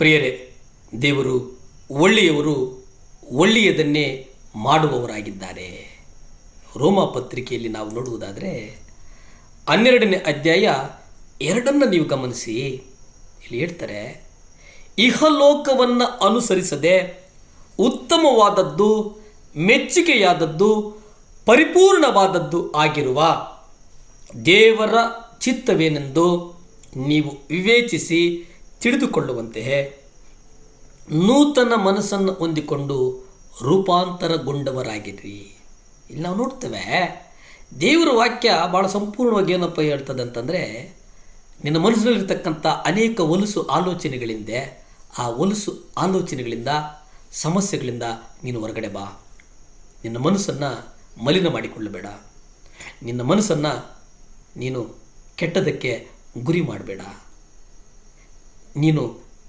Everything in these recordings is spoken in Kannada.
ಪ್ರಿಯರೇ, ದೇವರು ಒಳ್ಳೆಯವರು, ಒಳ್ಳೆಯದನ್ನೇ ಮಾಡುವವರಾಗಿದ್ದಾರೆ. ರೋಮ ಪತ್ರಿಕೆಯಲ್ಲಿ ನಾವು ನೋಡುವುದಾದರೆ 12ನೇ ಅಧ್ಯಾಯ 2 ನೀವು ಗಮನಿಸಿ. ಇಲ್ಲಿ ಹೇಳ್ತಾರೆ, ಇಹಲೋಕವನ್ನು ಅನುಸರಿಸದೆ ಉತ್ತಮವಾದದ್ದು, ಮೆಚ್ಚುಗೆಯಾದದ್ದು, ಪರಿಪೂರ್ಣವಾದದ್ದು ಆಗಿರುವ ದೇವರ ಚಿತ್ತವೇನೆಂದು ನೀವು ವಿವೇಚಿಸಿ ತಿಳಿದುಕೊಳ್ಳುವಂತೆಯೇ ನೂತನ ಮನಸ್ಸನ್ನು ಹೊಂದಿಕೊಂಡು ರೂಪಾಂತರಗೊಂಡವರಾಗಿರಿ. ಇಲ್ಲಿ ನಾವು ನೋಡ್ತೇವೆ, ದೇವರ ವಾಕ್ಯ ಭಾಳ ಸಂಪೂರ್ಣವಾಗಿ ಏನಪ್ಪ ಹೇಳ್ತದೆ ಅಂತಂದರೆ, ನಿನ್ನ ಮನಸ್ಸಿನಲ್ಲಿರ್ತಕ್ಕಂಥ ಅನೇಕ ಹೊಲಸು ಆಲೋಚನೆಗಳಿಂದ, ಆ ಹೊಲಸು ಆಲೋಚನೆಗಳಿಂದ, ಸಮಸ್ಯೆಗಳಿಂದ ನೀನು ಹೊರಗಡೆ ಬಾ. ನಿನ್ನ ಮನಸ್ಸನ್ನು ಮಲಿನ ಮಾಡಿಕೊಳ್ಳಬೇಡ. ನಿನ್ನ ಮನಸ್ಸನ್ನು ನೀನು ಕೆಟ್ಟದಕ್ಕೆ ಗುರಿ ಮಾಡಬೇಡ. ನೀನು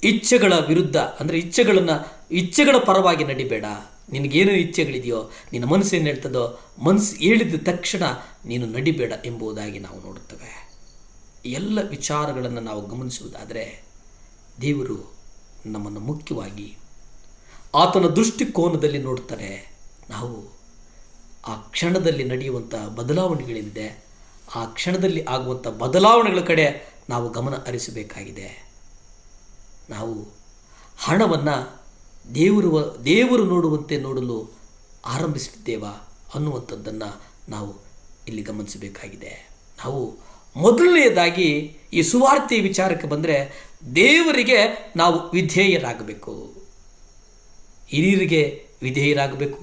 ಇಚ್ಛೆಗಳ ವಿರುದ್ಧ, ಅಂದರೆ ಇಚ್ಛೆಗಳ ಪರವಾಗಿ ನಡಿಬೇಡ. ನಿನಗೇನು ಇಚ್ಛೆಗಳಿದೆಯೋ, ನಿನ್ನ ಮನಸ್ಸು ಏನು ಹೇಳ್ತದೋ, ಮನಸ್ಸು ಹೇಳಿದ ತಕ್ಷಣ ನೀನು ನಡಿಬೇಡ ಎಂಬುದಾಗಿ ನಾವು ನೋಡುತ್ತೇವೆ. ಎಲ್ಲ ವಿಚಾರಗಳನ್ನು ನಾವು ಗಮನಿಸುವುದಾದರೆ, ದೇವರು ನಮ್ಮನ್ನು ಮುಖ್ಯವಾಗಿ ಆತನ ದೃಷ್ಟಿಕೋನದಲ್ಲಿ ನೋಡ್ತಾರೆ. ನಾವು ಆ ಕ್ಷಣದಲ್ಲಿ ನಡೆಯುವಂಥ ಬದಲಾವಣೆಗಳೇನಿದೆ, ಆ ಕ್ಷಣದಲ್ಲಿ ಆಗುವಂಥ ಬದಲಾವಣೆಗಳ ಕಡೆ ನಾವು ಗಮನ ಹರಿಸಬೇಕಾಗಿದೆ. ನಾವು ಹಣವನ್ನು ದೇವರು ನೋಡುವಂತೆ ನೋಡಲು ಆರಂಭಿಸಿದ್ದೇವಾ ಅನ್ನುವಂಥದ್ದನ್ನು ನಾವು ಇಲ್ಲಿ ಗಮನಿಸಬೇಕಾಗಿದೆ. ನಾವು ಮೊದಲನೆಯದಾಗಿ ಈ ಸುವಾರ್ತೆ ವಿಚಾರಕ್ಕೆ ಬಂದರೆ, ದೇವರಿಗೆ ನಾವು ವಿಧೇಯರಾಗಬೇಕು. ಹಿರಿಯರಿಗೆ ವಿಧೇಯರಾಗಬೇಕು,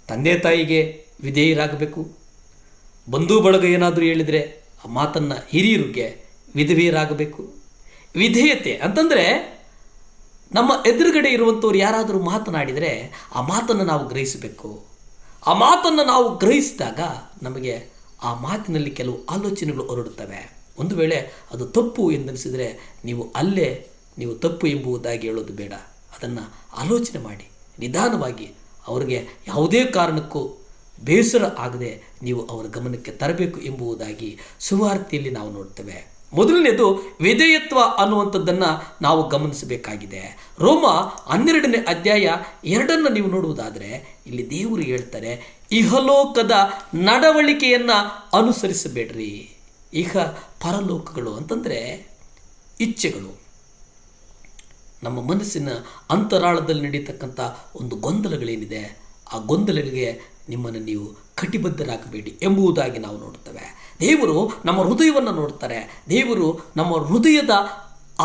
ತಂದೆ ತಾಯಿಗೆ ವಿಧೇಯರಾಗಬೇಕು. ಬಂಧು ಬಳಗ ಏನಾದರೂ ಹೇಳಿದರೆ ಆ ಮಾತನ್ನು ಹಿರಿಯರಿಗೆ ವಿಧೇಯರಾಗಬೇಕು. ವಿಧೇಯತೆ ಅಂತಂದರೆ, ನಮ್ಮ ಎದುರುಗಡೆ ಇರುವಂಥವ್ರು ಯಾರಾದರೂ ಮಾತನಾಡಿದರೆ ಆ ಮಾತನ್ನು ನಾವು ಗ್ರಹಿಸಬೇಕು. ಆ ಮಾತನ್ನು ನಾವು ಗ್ರಹಿಸಿದಾಗ ನಮಗೆ ಆ ಮಾತಿನಲ್ಲಿ ಕೆಲವು ಆಲೋಚನೆಗಳು ಹೊರಡುತ್ತವೆ. ಒಂದು ವೇಳೆ ಅದು ತಪ್ಪು ಎಂದನಿಸಿದರೆ ನೀವು ತಪ್ಪು ಎಂಬುದಾಗಿ ಹೇಳೋದು ಬೇಡ. ಅದನ್ನು ಆಲೋಚನೆ ಮಾಡಿ ನಿಧಾನವಾಗಿ ಅವರಿಗೆ ಯಾವುದೇ ಕಾರಣಕ್ಕೂ ಬೇಸರ ಆಗದೆ ನೀವು ಅವರ ಗಮನಕ್ಕೆ ತರಬೇಕು ಎಂಬುದಾಗಿ ಸುವಾರ್ತೆಯಲ್ಲಿ ನಾವು ನೋಡ್ತೇವೆ. ಮೊದಲನೇದು ವಿಧೇಯತ್ವ ಅನ್ನುವಂಥದ್ದನ್ನು ನಾವು ಗಮನಿಸಬೇಕಾಗಿದೆ. ರೋಮ 12ನೇ ಅಧ್ಯಾಯ 2 ನೀವು ನೋಡುವುದಾದರೆ, ಇಲ್ಲಿ ದೇವರು ಹೇಳ್ತಾರೆ, ಇಹಲೋಕದ ನಡವಳಿಕೆಯನ್ನು ಅನುಸರಿಸಬೇಡ್ರಿ. ಪರಲೋಕಗಳು ಅಂತಂದರೆ ಇಚ್ಛೆಗಳು, ನಮ್ಮ ಮನಸ್ಸಿನ ಅಂತರಾಳದಲ್ಲಿ ನಡೀತಕ್ಕಂಥ ಒಂದು ಗೊಂದಲಗಳೇನಿದೆ, ಆ ಗೊಂದಲಗಳಿಗೆ ನಿಮ್ಮನ್ನು ನೀವು ಕಟಿಬದ್ಧರಾಗಬೇಡಿ ಎಂಬುದಾಗಿ ನಾವು ನೋಡ್ತೇವೆ. ದೇವರು ನಮ್ಮ ಹೃದಯವನ್ನು ನೋಡ್ತಾರೆ. ದೇವರು ನಮ್ಮ ಹೃದಯದ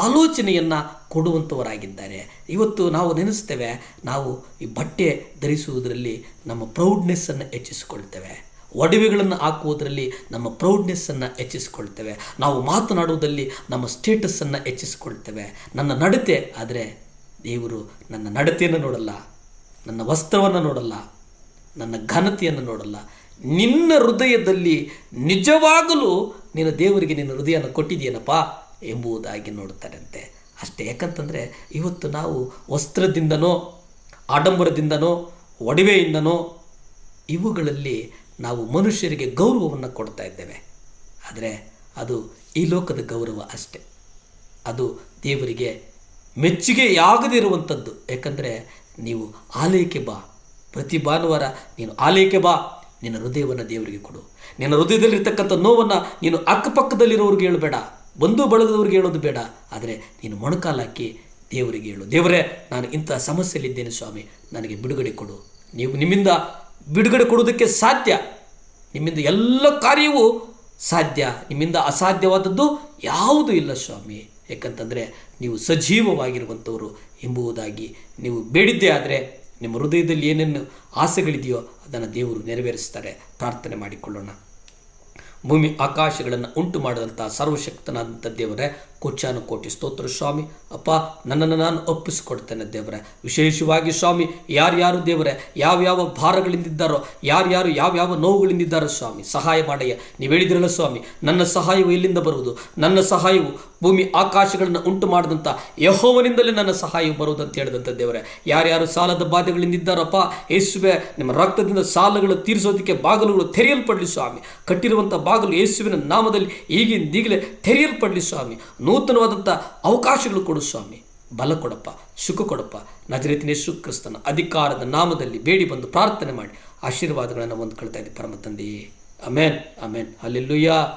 ಆಲೋಚನೆಯನ್ನು ಕೊಡುವಂಥವರಾಗಿದ್ದಾರೆ. ಇವತ್ತು ನಾವು ನೆನೆಸ್ತೇವೆ, ನಾವು ಈ ಬಟ್ಟೆ ಧರಿಸುವುದರಲ್ಲಿ ನಮ್ಮ ಪ್ರೌಡ್ನೆಸ್ಸನ್ನು ಹೆಚ್ಚಿಸಿಕೊಳ್ತೇವೆ. ಒಡವೆಗಳನ್ನು ಹಾಕುವುದರಲ್ಲಿ ನಮ್ಮ ಪ್ರೌಡ್ನೆಸ್ಸನ್ನು ಹೆಚ್ಚಿಸಿಕೊಳ್ತೇವೆ. ನಾವು ಮಾತನಾಡುವುದರಲ್ಲಿ ನಮ್ಮ ಸ್ಟೇಟಸ್ಸನ್ನು ಹೆಚ್ಚಿಸಿಕೊಳ್ತೇವೆ. ನನ್ನ ನಡತೆ ಆದರೆ ದೇವರು ನನ್ನ ನಡತೆಯನ್ನು ನೋಡಲ್ಲ, ನನ್ನ ವಸ್ತ್ರವನ್ನು ನೋಡಲ್ಲ, ನನ್ನ ಘನತೆಯನ್ನು ನೋಡಲ್ಲ. ನಿನ್ನ ಹೃದಯದಲ್ಲಿ ನಿಜವಾಗಲೂ ನೀನು ದೇವರಿಗೆ ನಿನ್ನ ಹೃದಯನ ಕೊಟ್ಟಿದೆಯೇನಪ್ಪ ಎಂಬುದಾಗಿ ನೋಡ್ತಾರಂತೆ. ಅಷ್ಟೇ. ಯಾಕಂತಂದರೆ ಇವತ್ತು ನಾವು ವಸ್ತ್ರದಿಂದನೋ, ಆಡಂಬರದಿಂದನೋ, ಒಡವೆಯಿಂದನೋ ಇವುಗಳಲ್ಲಿ ನಾವು ಮನುಷ್ಯರಿಗೆ ಗೌರವವನ್ನು ಕೊಡ್ತಾ ಇದ್ದೇವೆ. ಆದರೆ ಅದು ಈ ಲೋಕದ ಗೌರವ ಅಷ್ಟೆ. ಅದು ದೇವರಿಗೆ ಮೆಚ್ಚುಗೆಯಾಗದಿರುವಂಥದ್ದು. ಯಾಕಂದರೆ ನೀವು ಆಲಯಕ್ಕೆ ಬಾ, ಪ್ರತಿ ಭಾನುವಾರ ನೀನು ಆಲಯಕ್ಕೆ ಬಾ, ನಿನ್ನ ಹೃದಯವನ್ನು ದೇವರಿಗೆ ಕೊಡು. ನಿನ್ನ ಹೃದಯದಲ್ಲಿರ್ತಕ್ಕಂಥ ನೋವನ್ನು ನೀನು ಅಕ್ಕಪಕ್ಕದಲ್ಲಿರೋರಿಗೆ ಹೇಳಬೇಡ, ಬಂಧು ಬಳಗದವ್ರಿಗೆ ಹೇಳೋದು ಬೇಡ. ಆದರೆ ನೀನು ಮೊಣಕಾಲಾಕಿ ದೇವರಿಗೆ ಹೇಳು, ದೇವರೇ ನಾನು ಇಂಥ ಸಮಸ್ಯೆಯಲ್ಲಿದ್ದೇನೆ ಸ್ವಾಮಿ, ನನಗೆ ಬಿಡುಗಡೆ ಕೊಡು. ನಿಮ್ಮಿಂದ ಬಿಡುಗಡೆ ಕೊಡುವುದಕ್ಕೆ ಸಾಧ್ಯ, ನಿಮ್ಮಿಂದ ಎಲ್ಲ ಕಾರ್ಯವೂ ಸಾಧ್ಯ, ನಿಮ್ಮಿಂದ ಅಸಾಧ್ಯವಾದದ್ದು ಯಾವುದೂ ಇಲ್ಲ ಸ್ವಾಮಿ. ಯಾಕಂತಂದರೆ ನೀವು ಸಜೀವವಾಗಿರುವಂಥವರು ಎಂಬುದಾಗಿ ನೀವು ಬೇಡಿದ್ದೇ ಆದರೆ ನಿಮ್ಮ ಹೃದಯದಲ್ಲಿ ಏನೇನು ಆಸೆಗಳಿದೆಯೋ ಅದನ್ನು ದೇವರು ನೆರವೇರಿಸ್ತಾರೆ. ಪ್ರಾರ್ಥನೆ ಮಾಡಿಕೊಳ್ಳೋಣ. ಭೂಮಿ ಆಕಾಶಗಳನ್ನು ಉಂಟು ಮಾಡಿದಂಥ ಸರ್ವಶಕ್ತನಾದಂಥ ದೇವರೇ, ಕೋಟ್ಯಾನು ಕೋಟಿ ಸ್ತೋತ್ರ ಸ್ವಾಮಿ. ಅಪ್ಪ, ನನ್ನನ್ನು ನಾನು ಒಪ್ಪಿಸಿಕೊಡ್ತೇನೆ ದೇವರೇ. ವಿಶೇಷವಾಗಿ ಸ್ವಾಮಿ, ಯಾರ್ಯಾರು ದೇವರೇ ಯಾವ್ಯಾವ ಭಾರಗಳಿಂದಿದ್ದಾರೋ, ಯಾರ್ಯಾರು ಯಾವ್ಯಾವ ನೋವುಗಳಿಂದಿದ್ದಾರೋ ಸ್ವಾಮಿ, ಸಹಾಯ ಮಾಡಯ್ಯ. ನೀವು ಹೇಳಿದಿರಲ್ಲ ಸ್ವಾಮಿ, ನನ್ನ ಸಹಾಯವು ಎಲ್ಲಿಂದ ಬರುವುದು? ನನ್ನ ಸಹಾಯವು ಭೂಮಿ ಆಕಾಶಗಳನ್ನು ಉಂಟು ಮಾಡಿದಂಥ ಯೆಹೋವನಿಂದಲೇ ನನ್ನ ಸಹಾಯವು ಬರುವುದಂತ ಹೇಳಿದಂಥ ದೇವರೇ, ಯಾರ್ಯಾರು ಸಾಲದ ಬಾಧೆಗಳಿಂದಿದ್ದಾರಪ್ಪ ಯೇಸುವೆ, ನಿಮ್ಮ ರಕ್ತದಿಂದ ಸಾಲಗಳು ತೀರಿಸೋದಕ್ಕೆ ಬಾಗಿಲುಗಳು ತೆರೆಯಲ್ಪಡಲಿ ಸ್ವಾಮಿ. ಕಟ್ಟಿರುವಂಥ ಬಾಗಿಲು ಯೇಸುವಿನ ನಾಮದಲ್ಲಿ ಈಗಿಂದೀಗಲೇ ತೆರೆಯಲ್ಪಡಲಿ ಸ್ವಾಮಿ. ನೂತನವಾದಂಥ ಅವಕಾಶಗಳು ಕೊಡು ಸ್ವಾಮಿ. ಬಲ ಕೊಡಪ್ಪ, ಸುಖ ಕೊಡಪ್ಪ. ನಜರೇತಿನ ಯೇಸು ಕ್ರಿಸ್ತನ ಅಧಿಕಾರದ ನಾಮದಲ್ಲಿ ಬೇಡಿ ಬಂದು ಪ್ರಾರ್ಥನೆ ಮಾಡಿ ಆಶೀರ್ವಾದಗಳನ್ನು ಹೊಂದ್ಕೊಳ್ತಾ ಇದ್ದೀವಿ ಪರಮ ತಂದೆಯೇ. ಆಮೇನ್, ಆಮೇನ್. ಹಲ್ಲೆಲೂಯಾ.